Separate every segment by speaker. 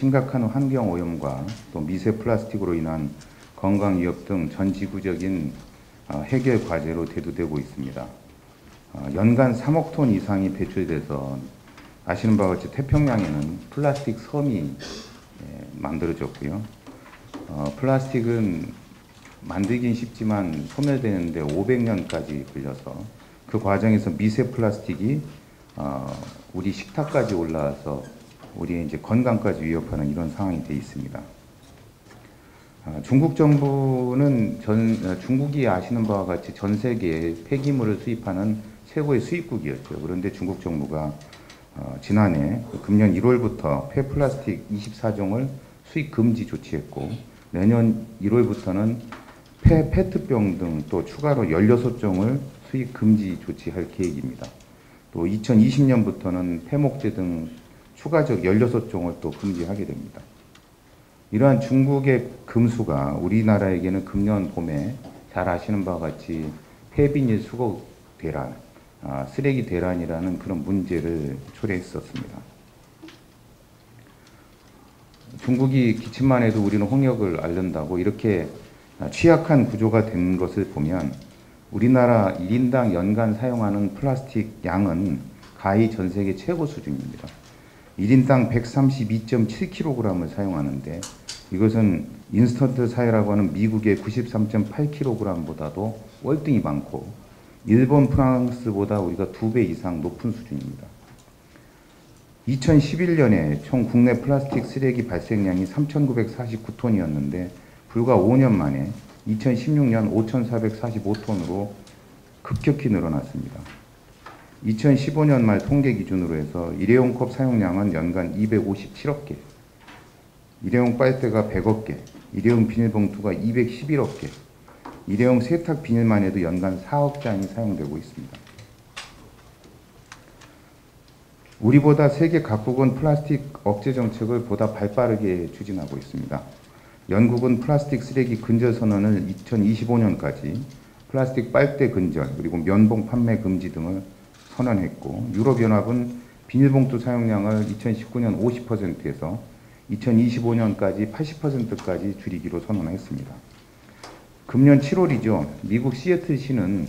Speaker 1: 심각한 환경오염과 또 미세 플라스틱으로 인한 건강 위협 등 전 지구적인 해결 과제로 대두되고 있습니다. 연간 3억 톤 이상이 배출돼서 아시는 바와 같이 태평양에는 플라스틱 섬이 만들어졌고요. 플라스틱은 만들긴 쉽지만 소멸되는데 500년까지 걸려서 그 과정에서 미세 플라스틱이 우리 식탁까지 올라와서 우리의 이제 건강까지 위협하는 이런 상황이 되어 있습니다. 중국 정부는 중국이 아시는 바와 같이 전 세계에 폐기물을 수입하는 최고의 수입국이었죠. 그런데 중국 정부가 지난해 금년 1월부터 폐플라스틱 24종을 수입 금지 조치했고, 내년 1월부터는 페트병 등 또 추가로 16종을 수입 금지 조치할 계획입니다. 또 2020년부터는 폐목재 등 추가적 16종을 또 금지하게 됩니다. 이러한 중국의 금수가 우리나라에게는 금년 봄에 잘 아시는 바와 같이 폐비닐 수거 대란, 쓰레기 대란이라는 그런 문제를 초래했었습니다. 중국이 기침만 해도 우리는 홍역을 앓는다고 이렇게 취약한 구조가 된 것을 보면 우리나라 1인당 연간 사용하는 플라스틱 양은 가히 전 세계 최고 수준입니다. 1인당 132.7kg을 사용하는데, 이것은 인스턴트 사회라고 하는 미국의 93.8kg보다도 월등히 많고 일본, 프랑스보다 우리가 2배 이상 높은 수준입니다. 2011년에 총 국내 플라스틱 쓰레기 발생량이 3,949톤이었는데 불과 5년 만에 2016년 5,445톤으로 급격히 늘어났습니다. 2015년 말 통계 기준으로 해서 일회용 컵 사용량은 연간 257억 개, 일회용 빨대가 100억 개, 일회용 비닐봉투가 211억 개, 일회용 세탁 비닐만 해도 연간 4억 잔이 사용되고 있습니다. 우리보다 세계 각국은 플라스틱 억제 정책을 보다 발빠르게 추진하고 있습니다. 영국은 플라스틱 쓰레기 근절 선언을 2025년까지, 플라스틱 빨대 근절, 그리고 면봉 판매 금지 등을 선언했고, 유럽연합은 비닐봉투 사용량을 2019년 50%에서 2025년까지 80%까지 줄이기로 선언했습니다. 금년 7월이죠. 미국 시애틀시는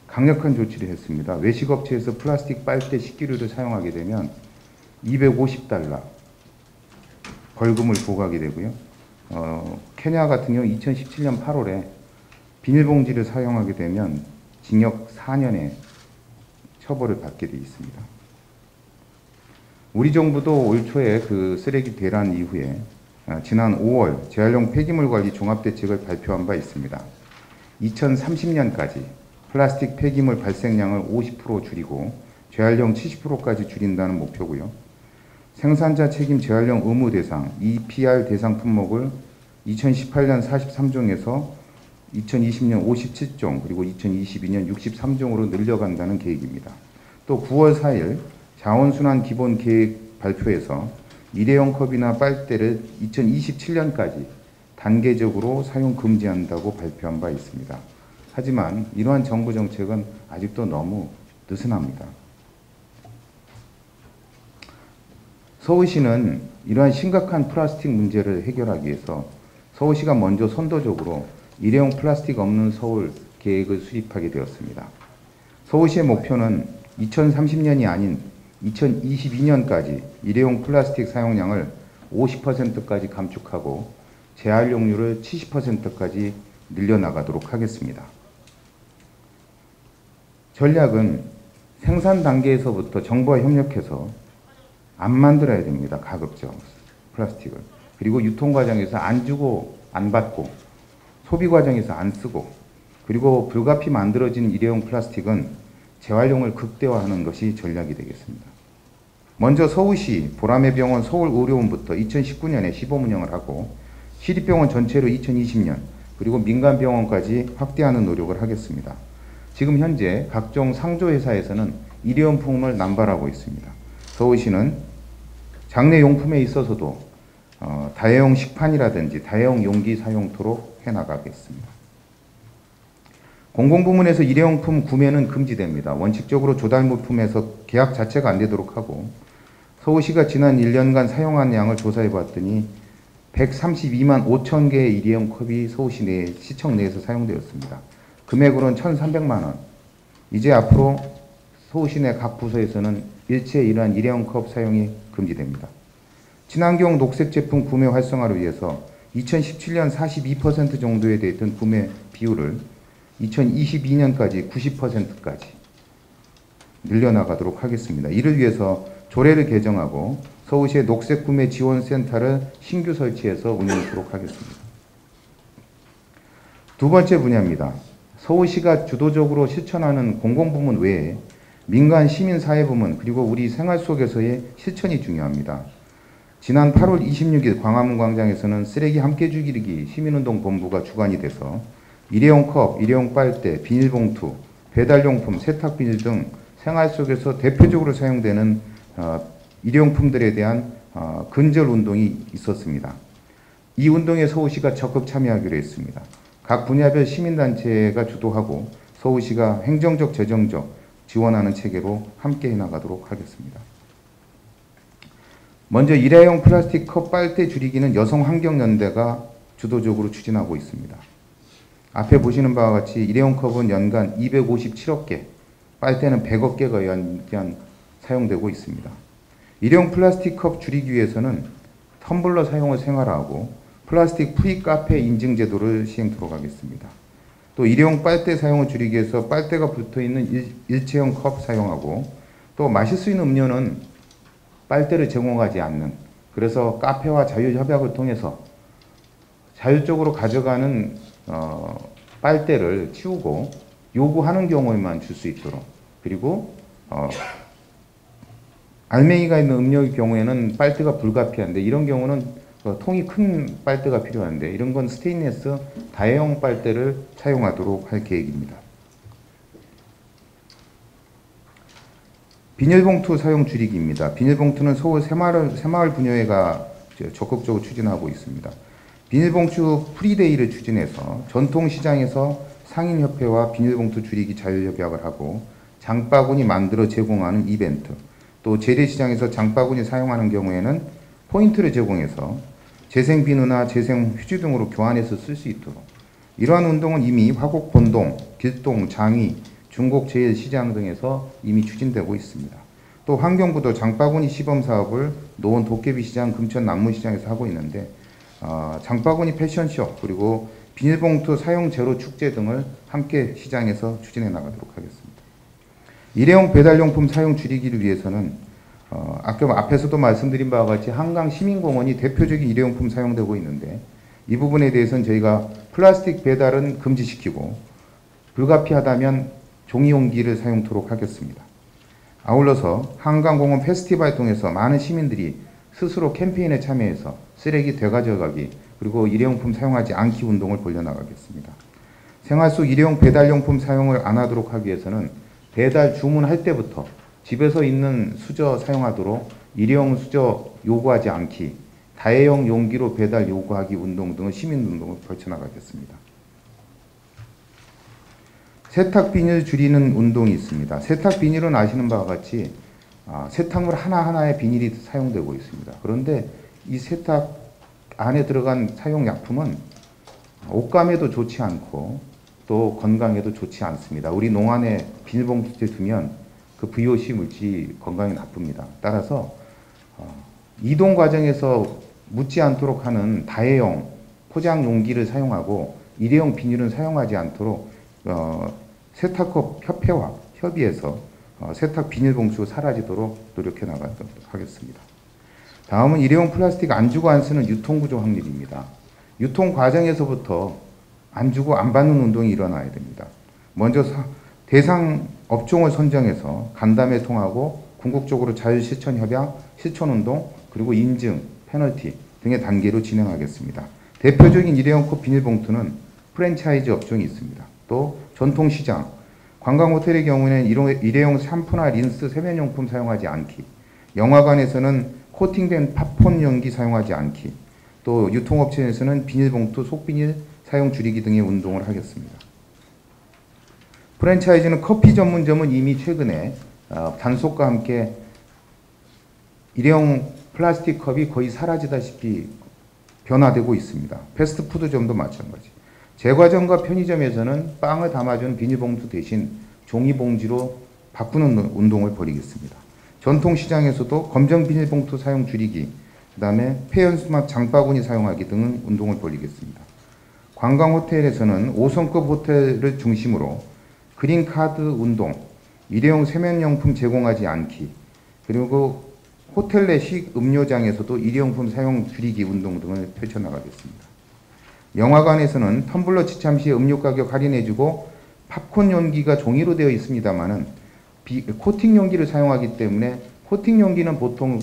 Speaker 1: 강력한 조치를 했습니다. 외식업체에서 플라스틱 빨대 식기류를 사용하게 되면 $250 벌금을 부과하게 되고요. 케냐 같은 경우 2017년 8월에 비닐봉지를 사용하게 되면 징역 4년의 처벌을 받게 되어 있습니다. 우리 정부도 올 초에 그 쓰레기 대란 이후에 지난 5월 재활용 폐기물 관리 종합대책을 발표한 바 있습니다. 2030년까지 플라스틱 폐기물 발생량을 50% 줄이고 재활용 70%까지 줄인다는 목표고요. 생산자 책임 재활용 의무 대상 EPR 대상 품목을 2018년 43종에서 2020년 57종, 그리고 2022년 63종으로 늘려간다는 계획입니다. 또 9월 4일 자원순환 기본 계획 발표에서 일회용 컵이나 빨대를 2027년까지 단계적으로 사용 금지한다고 발표한 바 있습니다. 하지만 이러한 정부 정책은 아직도 너무 느슨합니다. 서울시는 이러한 심각한 플라스틱 문제를 해결하기 위해서 서울시가 먼저 선도적으로 일회용 플라스틱 없는 서울 계획을 수립하게 되었습니다. 서울시의 목표는 2030년이 아닌 2022년까지 일회용 플라스틱 사용량을 50%까지 감축하고 재활용률을 70%까지 늘려나가도록 하겠습니다. 전략은 생산 단계에서부터 정부와 협력해서 안 만들어야 됩니다. 가급적 플라스틱을. 그리고 유통 과정에서 안 주고 안 받고, 소비 과정에서 안 쓰고, 그리고 불가피 만들어진 일회용 플라스틱은 재활용을 극대화하는 것이 전략이 되겠습니다. 먼저 서울시 보라매 병원 서울의료원부터 2019년에 시범 운영을 하고, 시립병원 전체로 2020년, 그리고 민간 병원까지 확대하는 노력을 하겠습니다. 지금 현재 각종 상조회사에서는 일회용품을 남발하고 있습니다. 서울시는 장례 용품에 있어서도 다회용 식판이라든지 다회용 용기 사용토록 해나가겠습니다. 공공부문에서 일회용품 구매는 금지됩니다. 원칙적으로 조달물품에서 계약 자체가 안 되도록 하고, 서울시가 지난 1년간 사용한 양을 조사해 봤더니 132만 5천 개의 일회용 컵이 서울시 내 시청 내에서 사용되었습니다. 금액으로는 1,300만 원. 이제 앞으로 서울시 내 각 부서에서는 일체 이러한 일회용 컵 사용이 금지됩니다. 친환경 녹색 제품 구매 활성화를 위해서 2017년 42% 정도에 됐던 구매 비율을 2022년까지 90%까지 늘려나가도록 하겠습니다. 이를 위해서 조례를 개정하고 서울시의 녹색 구매 지원센터를 신규 설치해서 운영하도록 하겠습니다. 두 번째 분야입니다. 서울시가 주도적으로 실천하는 공공부문 외에 민간 시민사회부문 그리고 우리 생활 속에서의 실천이 중요합니다. 지난 8월 26일 광화문 광장에서는 쓰레기 함께 줄이기 시민운동본부가 주관이 돼서 일회용 컵, 일회용 빨대, 비닐봉투, 배달용품, 세탁비닐 등 생활 속에서 대표적으로 사용되는 일회용품들에 대한 근절 운동이 있었습니다. 이 운동에 서울시가 적극 참여하기로 했습니다. 각 분야별 시민단체가 주도하고 서울시가 행정적, 재정적 지원하는 체계로 함께 해나가도록 하겠습니다. 먼저 일회용 플라스틱 컵 빨대 줄이기는 여성환경연대가 주도적으로 추진하고 있습니다. 앞에 보시는 바와 같이 일회용 컵은 연간 257억 개, 빨대는 100억 개가 연간 사용되고 있습니다. 일회용 플라스틱 컵 줄이기 위해서는 텀블러 사용을 생활화하고 플라스틱 프리 카페 인증 제도를 시행토록 하겠습니다. 또 일회용 빨대 사용을 줄이기 위해서 빨대가 붙어있는 일체형 컵 사용하고 또 마실 수 있는 음료는 빨대를 제공하지 않는, 그래서 카페와 자유협약을 통해서 자율적으로 가져가는 빨대를 치우고 요구하는 경우에만 줄 수 있도록, 그리고 알맹이가 있는 음료의 경우에는 빨대가 불가피한데 이런 경우는 통이 큰 빨대가 필요한데 이런 건 스테인리스 다회용 빨대를 사용하도록 할 계획입니다. 비닐봉투 사용 줄이기입니다. 비닐봉투는 서울 새마을 분여회가 적극적으로 추진하고 있습니다. 비닐봉투 프리데이를 추진해서 전통시장에서 상인협회와 비닐봉투 줄이기 자율협약을 하고 장바구니 만들어 제공하는 이벤트, 또 재래시장에서 장바구니 사용하는 경우에는 포인트를 제공해서 재생비누나 재생휴지 등으로 교환해서 쓸 수 있도록, 이러한 운동은 이미 화곡 본동, 길동, 장위, 중곡제일시장 등에서 이미 추진되고 있습니다. 또 환경부도 장바구니 시범 사업을 노원 도깨비시장, 금천 남문시장에서 하고 있는데 장바구니 패션쇼 그리고 비닐봉투 사용 제로 축제 등을 함께 시장에서 추진해 나가도록 하겠습니다. 일회용 배달용품 사용 줄이기를 위해서는 아까 앞에서도 말씀드린 바와 같이 한강 시민공원이 대표적인 일회용품 사용되고 있는데 이 부분에 대해서는 저희가 플라스틱 배달은 금지시키고 불가피하다면 종이용기를 사용토록 하겠습니다. 아울러서 한강공원 페스티벌 통해서 많은 시민들이 스스로 캠페인에 참여해서 쓰레기 되가져가기 그리고 일회용품 사용하지 않기 운동을 벌여나가겠습니다. 생활 속 일회용 배달용품 사용을 안 하도록 하기 위해서는 배달 주문할 때부터 집에서 있는 수저 사용하도록 일회용 수저 요구하지 않기, 다회용 용기로 배달 요구하기 운동 등의 시민운동을 벌쳐나가겠습니다. 세탁 비닐 줄이는 운동이 있습니다. 세탁 비닐은 아시는 바와 같이 세탁물 하나하나에 비닐이 사용되고 있습니다. 그런데 이 세탁 안에 들어간 사용약품은 옷감에도 좋지 않고 또 건강에도 좋지 않습니다. 우리 농안에 비닐봉투에 두면 그 VOC 물질이 건강에 나쁩니다. 따라서 이동 과정에서 묻지 않도록 하는 다회용 포장 용기를 사용하고 일회용 비닐은 사용하지 않도록 세탁업 협회와 협의해서 세탁 비닐봉투가 사라지도록 노력해 나가도록 하겠습니다. 다음은 일회용 플라스틱 안 주고 안 쓰는 유통구조 확립입니다. 유통 과정에서부터 안 주고 안 받는 운동이 일어나야 됩니다. 먼저 대상 업종을 선정해서 간담회 통하고 궁극적으로 자율실천협약, 실천운동, 그리고 인증, 페널티 등의 단계로 진행하겠습니다. 대표적인 일회용 컵 비닐봉투는 프랜차이즈 업종이 있습니다. 또 전통시장, 관광호텔의 경우에는 일회용 샴푸나 린스, 세면용품 사용하지 않기, 영화관에서는 코팅된 팝콘 용기 사용하지 않기, 또 유통업체에서는 비닐봉투, 속비닐 사용 줄이기 등의 운동을 하겠습니다. 프랜차이즈는 커피 전문점은 이미 최근에 단속과 함께 일회용 플라스틱 컵이 거의 사라지다시피 변화되고 있습니다. 패스트푸드점도 마찬가지. 제과점과 편의점에서는 빵을 담아주는 비닐봉투 대신 종이봉지로 바꾸는 운동을 벌이겠습니다. 전통시장에서도 검정 비닐봉투 사용 줄이기, 그 다음에 폐연수막 장바구니 사용하기 등은 운동을 벌이겠습니다. 관광호텔에서는 5성급 호텔을 중심으로 그린카드 운동, 일회용 세면용품 제공하지 않기, 그리고 호텔 내 식음료장에서도 일회용품 사용 줄이기 운동 등을 펼쳐나가겠습니다. 영화관에서는 텀블러 지참 시에 음료 가격 할인해주고 팝콘 용기가 종이로 되어 있습니다만은 코팅 용기를 사용하기 때문에 코팅 용기는 보통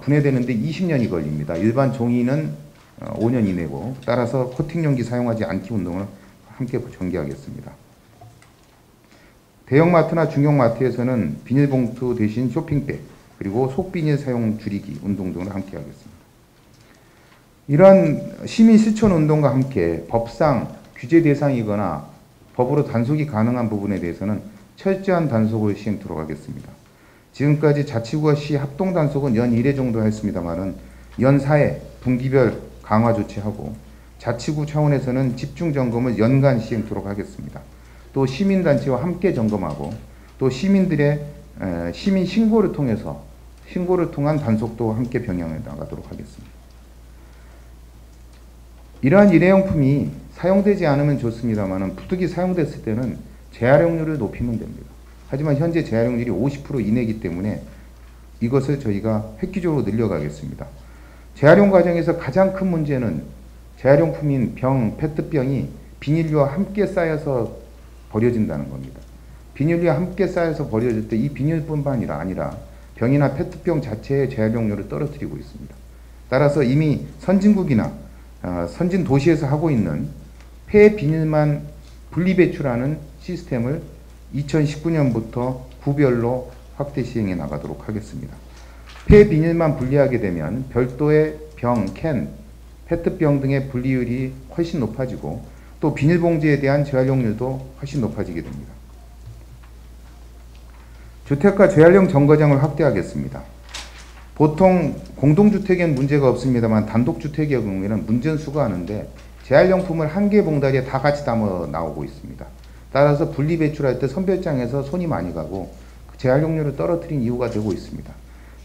Speaker 1: 분해되는데 20년이 걸립니다. 일반 종이는 5년 이내고, 따라서 코팅 용기 사용하지 않기 운동을 함께 전개하겠습니다. 대형마트나 중형마트에서는 비닐봉투 대신 쇼핑백, 그리고 속비닐 사용 줄이기 운동 등을 함께 하겠습니다. 이러한 시민 실천 운동과 함께 법상 규제 대상이거나 법으로 단속이 가능한 부분에 대해서는 철저한 단속을 시행토록 하겠습니다. 지금까지 자치구와 시 합동 단속은 연 1회 정도 했습니다만은 연 4회 분기별 강화 조치하고, 자치구 차원에서는 집중 점검을 연간 시행토록 하겠습니다. 또 시민단체와 함께 점검하고, 또 시민들의 시민 신고를 통한 단속도 함께 병행해 나가도록 하겠습니다. 이러한 일회용품이 사용되지 않으면 좋습니다만 부득이 사용됐을 때는 재활용률을 높이면 됩니다. 하지만 현재 재활용률이 50% 이내이기 때문에 이것을 저희가 획기적으로 늘려가겠습니다. 재활용 과정에서 가장 큰 문제는 재활용품인 병, 페트병이 비닐류와 함께 쌓여서 버려진다는 겁니다. 비닐류와 함께 쌓여서 버려질 때 이 비닐뿐만 아니라 병이나 페트병 자체의 재활용률을 떨어뜨리고 있습니다. 따라서 이미 선진국이나 선진 도시에서 하고 있는 폐 비닐만 분리 배출하는 시스템을 2019년부터 구별로 확대 시행해 나가도록 하겠습니다. 폐 비닐만 분리하게 되면 별도의 병, 캔, 페트병 등의 분리율이 훨씬 높아지고, 또 비닐봉지에 대한 재활용률도 훨씬 높아지게 됩니다. 주택가 재활용 정거장을 확대하겠습니다. 보통 공동주택엔 문제가 없습니다만 단독주택의 경우에는 문제는 수거하는데 재활용품을 한 개 봉다리에 다 같이 담아 나오고 있습니다. 따라서 분리배출할 때 선별장에서 손이 많이 가고 재활용률을 떨어뜨린 이유가 되고 있습니다.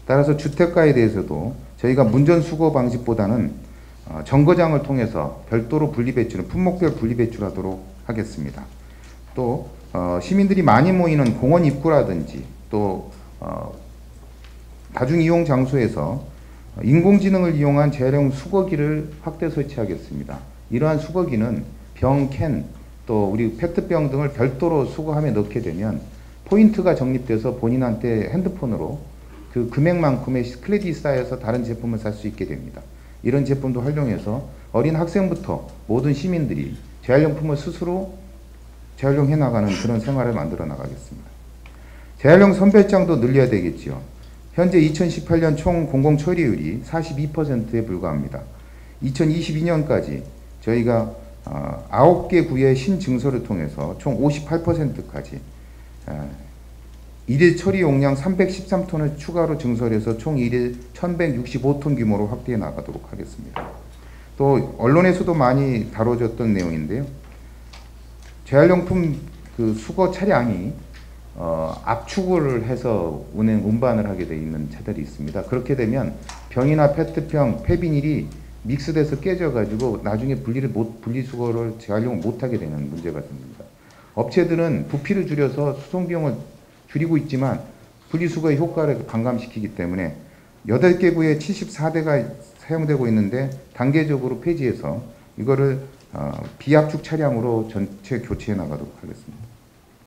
Speaker 1: 따라서 주택가에 대해서도 저희가 문전수거 방식보다는 정거장을 통해서 별도로 분리배출을 품목별 분리배출하도록 하겠습니다. 또 시민들이 많이 모이는 공원 입구라든지 또 다중이용 장소에서 인공지능을 이용한 재활용 수거기를 확대 설치하겠습니다. 이러한 수거기는 병, 캔, 또 우리 페트병 등을 별도로 수거함에 넣게 되면 포인트가 적립돼서 본인한테 핸드폰으로 그 금액만큼의 크레딧이 쌓여서 다른 제품을 살 수 있게 됩니다. 이런 제품도 활용해서 어린 학생부터 모든 시민들이 재활용품을 스스로 재활용해 나가는 그런 생활을 만들어 나가겠습니다. 재활용 선별장도 늘려야 되겠지요. 현재 2018년 총 공공 처리율이 42%에 불과합니다. 2022년까지 저희가 9개 구의 신증서를 통해서 총 58%까지 일일 처리 용량 313톤을 추가로 증설해서 총 일일 1165톤 규모로 확대해 나가도록 하겠습니다. 또 언론에서도 많이 다뤄졌던 내용인데요. 재활용품 그 수거 차량이 압축을 해서 운반을 하게 되어 있는 차들이 있습니다. 그렇게 되면 병이나 페트병, 폐비닐이 믹스돼서 깨져가지고 나중에 분리수거를 재활용을 못하게 되는 문제가 생깁니다. 업체들은 부피를 줄여서 수송비용을 줄이고 있지만 분리수거의 효과를 반감시키기 때문에 8개 구에 74대가 사용되고 있는데 단계적으로 폐지해서 이거를 비압축 차량으로 전체 교체해 나가도록 하겠습니다.